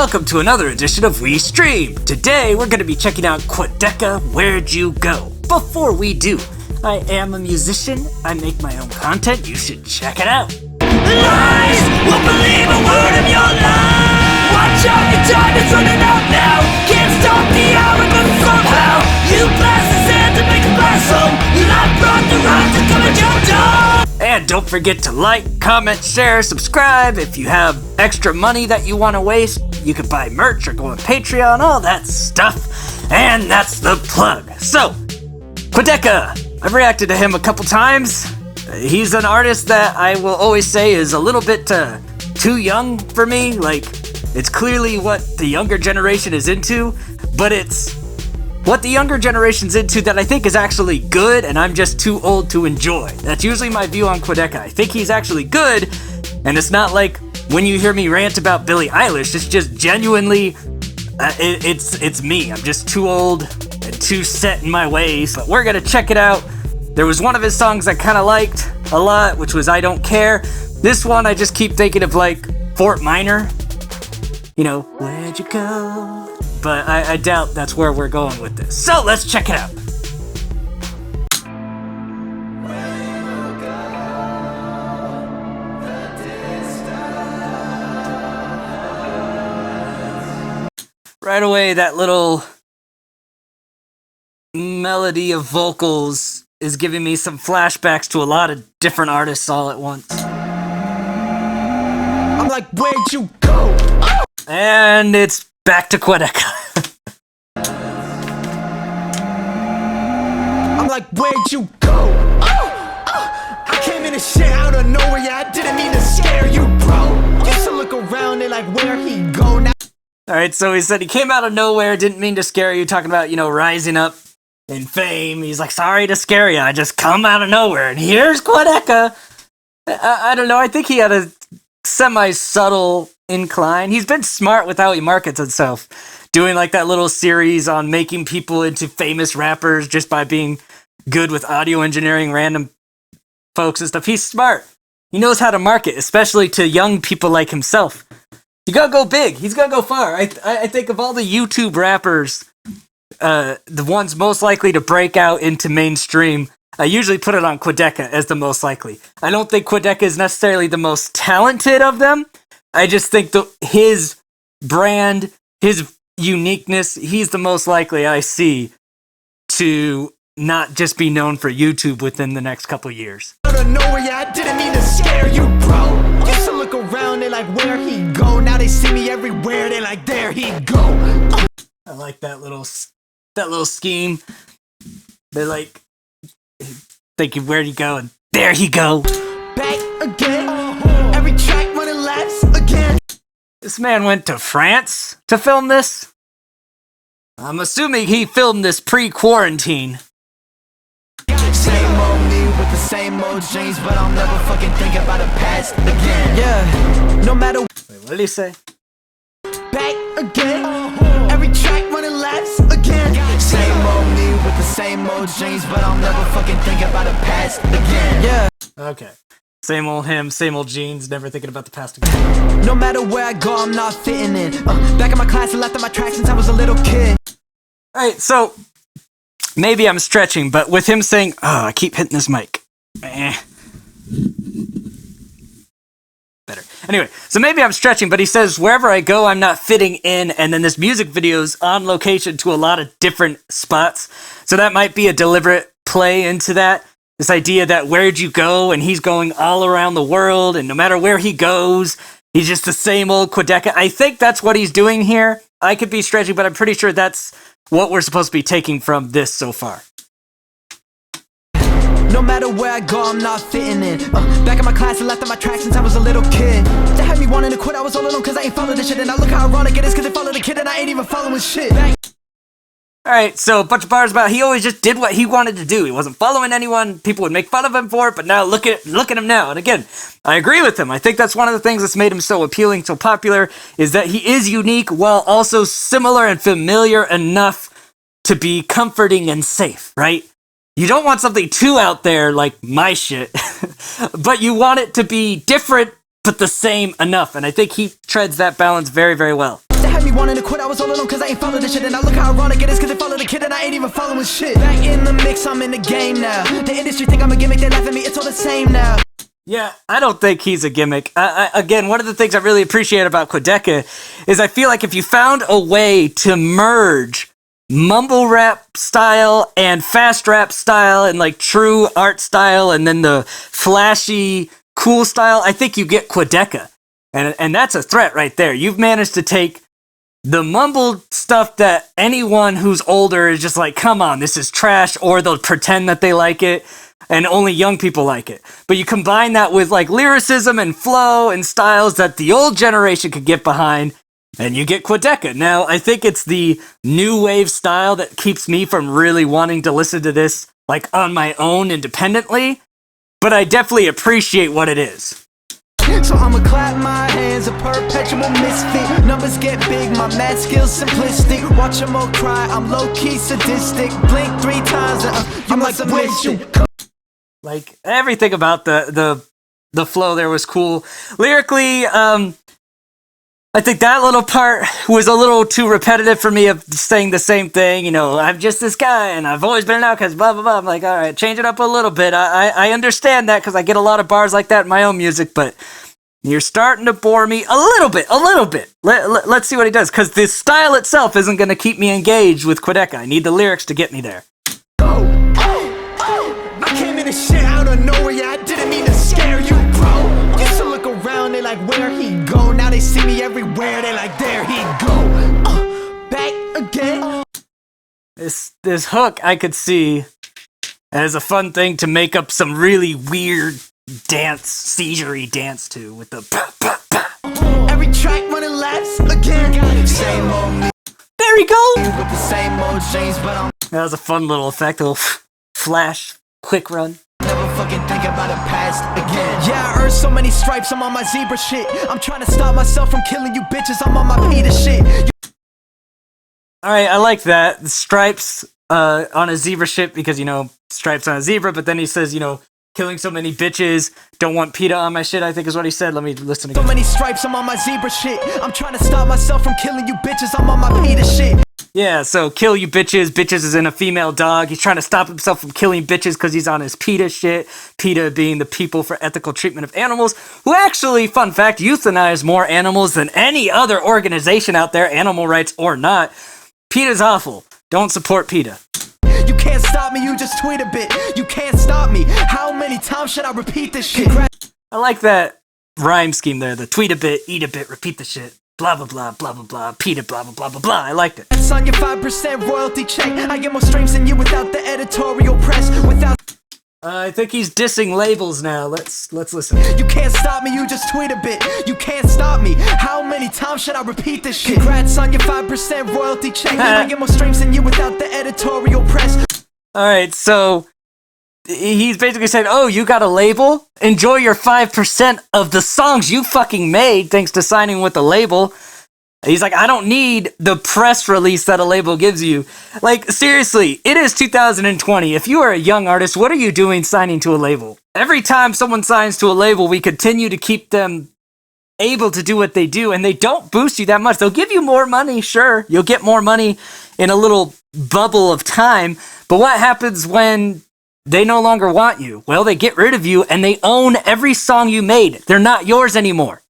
welcome to another edition of We Stream. Today we're going to be checking out Quadeca, Where'd You Go? Before we do, I am a musician, I make my own content, you should check it out. Lies! Won't believe a word of your lies! Watch out, your time is running out now! Can't stop the hour, but somehow you blast the sand to make a blast home! Life brought the rhymes to come at your door! And don't forget to like, comment, share, subscribe. If you have extra money that you want to waste, you can buy merch or go on Patreon, all that stuff. And that's the plug. So, Quadeca, I've reacted to him a couple times. He's an artist that I will always say is a little bit too young for me. Like, it's clearly what the younger generation is into, but it's what the younger generation's into that I think is actually good, and I'm just too old to enjoy. That's usually my view on Quadeca. I think he's actually good, and it's not like when you hear me rant about Billie Eilish, it's just genuinely, it's me. I'm just too old and too set in my ways, but we're gonna check it out. There was one of his songs I kind of liked a lot, which was I Don't Care. This one, I just keep thinking of like Fort Minor. You know, where'd you go? But I doubt that's where we're going with this. So let's check it out. Right away, that little melody of vocals is giving me some flashbacks to a lot of different artists all at once. I'm like, where'd you go? Oh! And it's back to Quadeca. I'm like, where'd you go? I came in and shit out of nowhere, yeah, I didn't mean to scare you, bro. Used to look around and like, where'd he go now? Alright, so he said he came out of nowhere, didn't mean to scare you, talking about, you know, rising up in fame. He's like, sorry to scare you, I just come out of nowhere, and here's Quadeca. I don't know, I think he had a semi-subtle incline. He's been smart with how he markets himself, doing like that little series on making people into famous rappers just by being good with audio engineering, random folks and stuff. He's smart. He knows how to market, especially to young people like himself. You gotta go big. He's gonna go far. I think of all the YouTube rappers, the ones most likely to break out into mainstream, I usually put it on Quadeca as the most likely. I don't think Quadeca is necessarily the most talented of them. I just think his brand, his uniqueness, he's the most likely I see to not just be known for YouTube within the next couple years. Out of nowhere, yeah, I didn't mean to scare you, bro. Used to look around and like, where'd he go? Now they see me everywhere, they like, there he go. I like that little scheme. They're like, thinking, where'd he go? And there he go. Back again. Every track running laps again. This man went to France to film this? I'm assuming he filmed this pre-quarantine. Same old me with the same old dreams, but I'll never fucking think about the past again. Yeah, no matter. Wait, what did he say? Back again. Every track running laps again. Same old me with the same old dreams, but I'll never fucking think about the past again. Yeah. Okay. Same old him, same old jeans, never thinking about the past again. No matter where I go, I'm not fitting in. Back in my class, I left on my track since I was a little kid. Alright, so maybe I'm stretching, but with him saying, oh, I keep hitting this mic. Better. Anyway, so maybe I'm stretching, but he says, wherever I go, I'm not fitting in, and then this music video's on location to a lot of different spots. So that might be a deliberate play into that. This idea that where'd you go, and he's going all around the world, and no matter where he goes, he's just the same old Quadeca. I think that's what he's doing here. I could be stretching, but I'm pretty sure that's what we're supposed to be taking from this so far. No matter where I go, I'm not fitting in. Back in my class, I left on my track since I was a little kid. They had me wanting to quit, I was all alone cause I ain't following this shit. And I look how ironic it is cause they followed the kid and I ain't even following shit. Alright, so a bunch of bars about he always just did what he wanted to do. He wasn't following anyone, people would make fun of him for it, but now look at him now. And again, I agree with him. I think that's one of the things that's made him so appealing, so popular, is that he is unique while also similar and familiar enough to be comforting and safe, right? You don't want something too out there like my shit, but you want it to be different but the same enough, and I think he treads that balance very, very well. had me wanting to quit, I was all alone cause I ain't following this shit. And I look how ironic it is cause they follow the kid and I ain't even following shit. Back in the mix, I'm in the game now. The industry think I'm a gimmick, they laugh at me, it's all the same now. Yeah, I don't think he's a gimmick. Again, one of the things I really appreciate about Quedeca is I feel like if you found a way to merge mumble rap style and fast rap style and like true art style and then the flashy cool style, I think you get Quedeca. And that's a threat right there. You've managed to take the mumbled stuff that anyone who's older is just like, come on, this is trash, or they'll pretend that they like it, and only young people like it. But you combine that with like lyricism and flow and styles that the old generation could get behind, and you get Quedeca. Now, I think it's the new wave style that keeps me from really wanting to listen to this like on my own independently, but I definitely appreciate what it is. So I'ma clap my hands, a perpetual misfit. Numbers get big, my mad skills simplistic. Watch them all cry, I'm low-key sadistic. Blink 3 times, I'm like submission. Like, everything about the flow there was cool. Lyrically, I think that little part was a little too repetitive for me of saying the same thing. You know, I'm just this guy, and I've always been an outcast, blah, blah, blah. I'm like, all right, change it up a little bit. I understand that because I get a lot of bars like that in my own music, but you're starting to bore me a little bit. Let's see what he does, because the style itself isn't going to keep me engaged with Quedeca. I need the lyrics to get me there. I came in this shit out of nowhere, yeah, I didn't mean to scare you, bro. Used to look around, they like, where he go? Now they see me everywhere, they like, there he go. Back again. This hook I could see as a fun thing to make up some really weird dance, seizure-y dance to, with the Every track running laps again. Same old me. There we go. With the same old chains, but I'm That was a fun little effect, a little flash, quick run. never fucking think about the past again. Yeah, I earned so many stripes, I'm on my zebra shit. I'm trying to stop myself from killing you bitches, I'm on my Peter shit. Alright, I like that. The stripes on a zebra shit, because, you know, stripes on a zebra, but then he says, you know, killing so many bitches, don't want PETA on my shit, I think is what he said. Let me listen again. So many stripes, I'm on my zebra shit. I'm trying to stop myself from killing you bitches, I'm on my Peter shit. Yeah, so kill you bitches. Bitches is in a female dog. He's trying to stop himself from killing bitches because he's on his PETA shit. PETA being the People for Ethical Treatment of Animals, who actually, fun fact, euthanize more animals than any other organization out there, animal rights or not. PETA's awful. Don't support PETA. You can't stop me, you just tweet a bit. You can't stop me. How many times should I repeat this shit? I like that rhyme scheme there. The tweet a bit, eat a bit, repeat the shit. Blah, blah, blah, blah, blah, blah, PETA, blah, blah, blah, blah, blah. I liked it. It's on your 5% royalty check. I get more streams than you without the editorial press. Without I think he's dissing labels now. Let's listen. You can't stop me, you just tweet a bit. You can't stop me. How many times should I repeat this shit? Congrats on your 5% royalty check. I get more streams than you without the editorial press. Alright, so he's basically saying, oh, you got a label? Enjoy your 5% of the songs you fucking made thanks to signing with a label. He's like, I don't need the press release that a label gives you. Like, seriously, it is 2020. If you are a young artist, what are you doing signing to a label? Every time someone signs to a label, we continue to keep them able to do what they do, and they don't boost you that much. They'll give you more money, sure. You'll get more money in a little bubble of time, but what happens when they no longer want you? Well, they get rid of you, and they own every song you made. They're not yours anymore.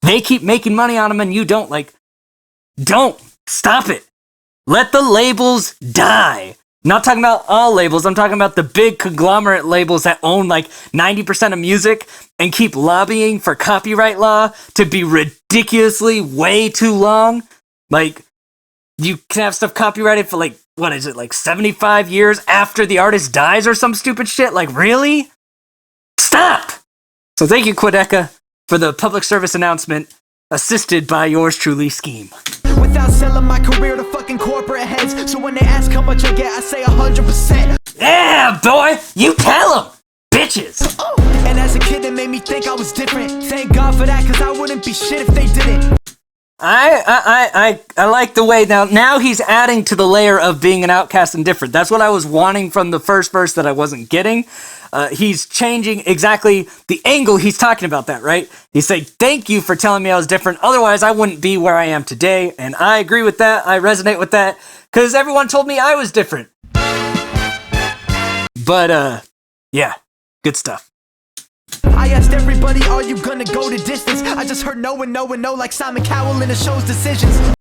They keep making money on them, and you don't. Like, don't. Stop it. Let the labels die. I'm not talking about all labels. I'm talking about the big conglomerate labels that own like 90% of music and keep lobbying for copyright law to be ridiculously way too long. Like, you can have stuff copyrighted for like, what is it, like 75 years after the artist dies or some stupid shit? Like, really? Stop! So thank you, Quedeca, for the public service announcement, assisted by yours truly, Skeem. Without selling my career to fucking corporate heads. So when they ask how much I get, I say 100%. Yeah, boy! You tell them! Bitches! And as a kid, it made me think I was different. Thank God for that, cause I wouldn't be shit if they didn't. I like the way now he's adding to the layer of being an outcast and different. That's what I was wanting from the first verse that I wasn't getting. he's changing exactly the angle he's talking about that, right? He's saying, thank you for telling me I was different. Otherwise, I wouldn't be where I am today. And I agree with that. I resonate with that because everyone told me I was different. But, yeah, good stuff. I asked everybody, are you gonna go the distance? I just heard no and no and no, like Simon Cowell in the show's decisions.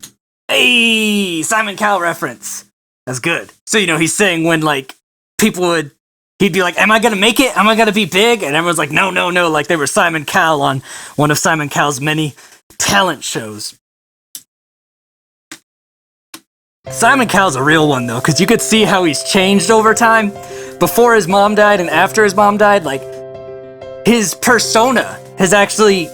Hey, Simon Cowell reference. That's good. So, he's saying when, like, he'd be like, am I gonna make it? Am I gonna be big? And everyone's like, no, no, no. Like they were Simon Cowell on one of Simon Cowell's many talent shows. Simon Cowell's a real one, though, because you could see how he's changed over time. Before his mom died and after his mom died, like, his persona has actually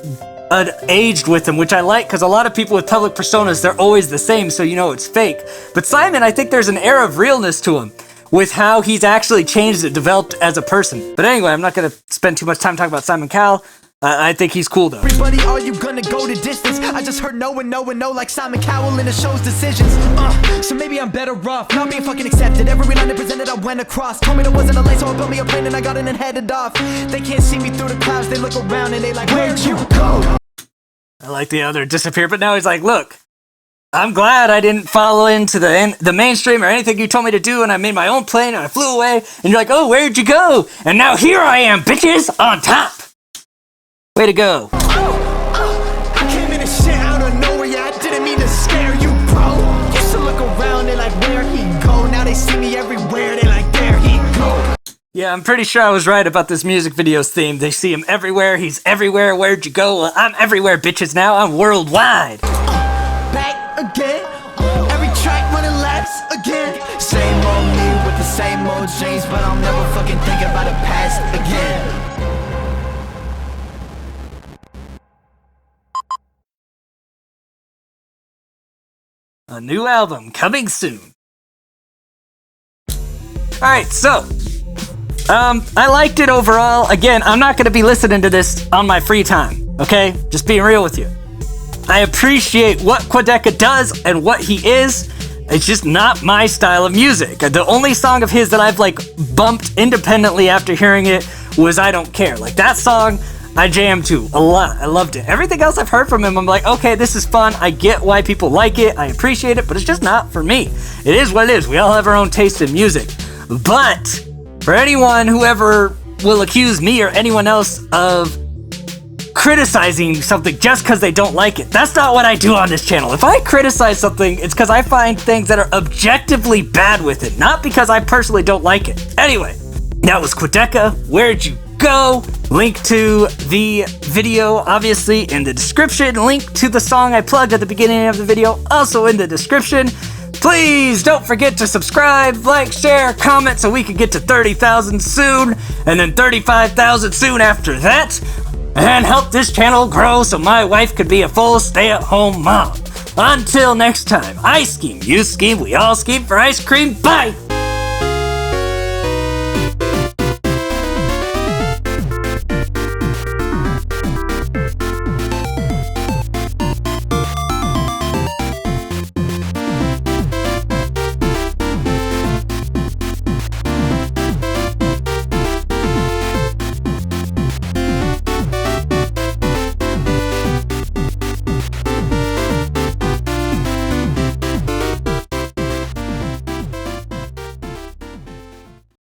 aged with him, which I like, because a lot of people with public personas, they're always the same, so it's fake. But Simon, I think there's an air of realness to him with how he's actually changed and developed as a person. But anyway, I'm not going to spend too much time talking about Simon Cowell. I think he's cool, though. Everybody, are you gonna go the distance? I just heard no and no and no, like Simon Cowell in the show's decisions. So maybe I'm better off not being fucking accepted. Every line I presented, I went across. Told me there wasn't a lane, so I built me a plane and I got in and headed off. They can't see me through the clouds, they look around and they like, where'd you go? I like the other disappear, but now he's like, look, I'm glad I didn't follow into the mainstream or anything you told me to do, and I made my own plane and I flew away. And you're like, oh, where'd you go? And now here I am, bitches, on top. Way to go. I came in and shit out of nowhere, yeah, I didn't mean to scare you, bro. Used to look around, they like, where'd he go? Now they see me everywhere, they like, there he go. Yeah, I'm pretty sure I was right about this music video's theme. They see him everywhere, he's everywhere, where'd you go? Well, I'm everywhere, bitches, now I'm worldwide. Back again, every track running laps again. Same old me with the same old dreams, but I'll never fucking think about the past again. A new album coming soon. Alright, so I liked it overall. Again, I'm not going to be listening to this on my free time, okay? Just being real with you. I appreciate what Quadeca does and what he is. It's just not my style of music. The only song of his that I've, like, bumped independently after hearing it was I Don't Care. Like, that song I jammed to a lot. I loved it. Everything else I've heard from him, I'm like, okay, this is fun. I get why people like it. I appreciate it, but it's just not for me. It is what it is. We all have our own taste in music. But for anyone who ever will accuse me or anyone else of criticizing something just because they don't like it, that's not what I do on this channel. If I criticize something, it's because I find things that are objectively bad with it, not because I personally don't like it. Anyway, that was Quadeca. Where'd you go? Link to the video obviously in the description. Link to the song I plugged at the beginning of the video also in the description. Please don't forget to subscribe, like, share, comment so we can get to 30,000 soon, and then 35,000 soon after that, and help this channel grow so my wife could be a full stay-at-home mom. Until next time, I scheme, you scheme, we all scheme for ice cream. Bye!